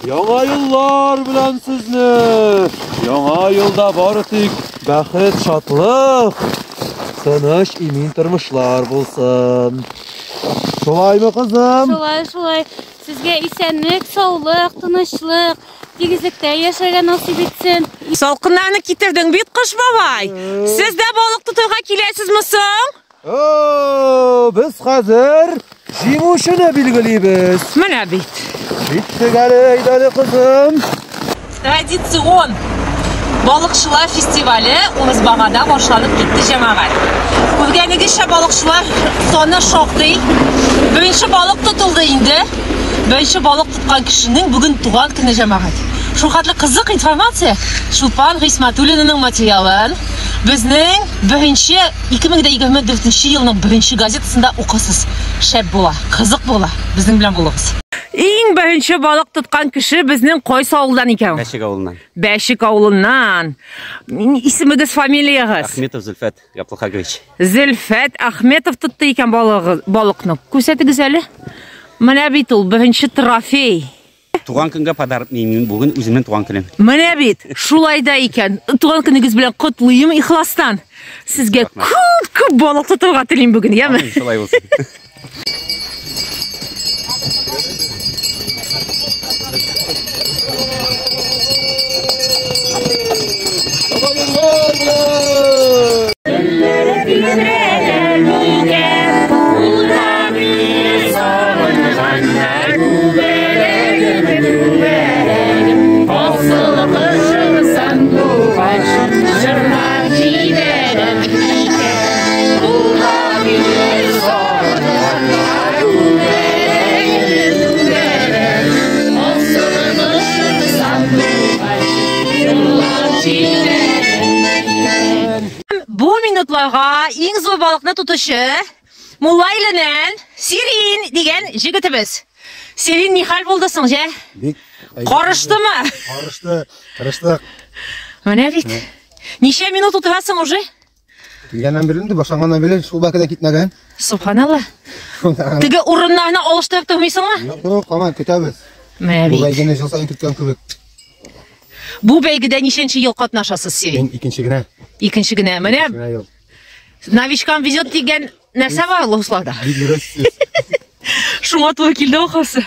Яңа еллар белән сезне. Яңа елда бары тик бәхет, шатлык, тыныч, имин тормышлар булсын. Шулаймы, кызым? Шулай. Сезгә исәнлек, саулык, тынычлык, тигезлектә яшәргә насыйп итсен. Салкыннарны китердең бит, Кыш бабай. Сез дә балык тотуга киләсезме соң? Без хәзер җиңүчене билгелибез. Менә бит. Биттек әле, әйдәле кызым. Традицион балыкчылар фестивале Урысбагада башланып китте, җәмәгать. Күргәнегезчә, балыкчылар саны шактый. Беренче балык тотылды инде. Беренче балык тоткан кешенең бүген туган көне, җәмәгать. Шул хәтле кызык информация. Шулпан Гыйсмәтуллинаның материалын безнең 2024 елның 1 газетасында укысыз. Шәп була, кызык була. Безнең белән булыгыз. Иң беренче балык тоткан кеше безнең кайсы авылдан икән? Бәшик авылыннан. Бәшик авылыннан. Исемегез, фамилиягыз? Ахметов Зөлфәт Габдулхагович. Зөлфәт Ахметов тотты икән балыкны. Күрсәтегез әле. Менә бит ул беренче трофей. Туган көнгә подарок мин бүген үземнең туган көнем. Менә бит, шулай да икән. Туган көнегез белән котлыйм ихластан. Сезгә күп балык тотуга телим бүген, яме? Шулай булсын. Бу минутларга иң зур балыкны тотучы Муллайленен Сирин дигән җегетебез. Сирин ни хәл булды соң, җә? Бик Карыштымы? Карыштык. Менә бит. Ничә минут утырасың уже? Килгәннән бирле башланганнан бирле шул бакыда китмәгән. Субханалла. Теге урыннарны алыштырып тормыйсыңмы? Юк, каман көтәбез. Менә Бу бит. бәйгене ел саен көткән кебек. Бу бәйгедә ничәнче ел катнашасыз, Сирин? Икенче генә. Икенче генә. Менә новичкам везет дигән нәрсә бар ул усларда. Бик дөрес. Шуңа туры килде ахырсы.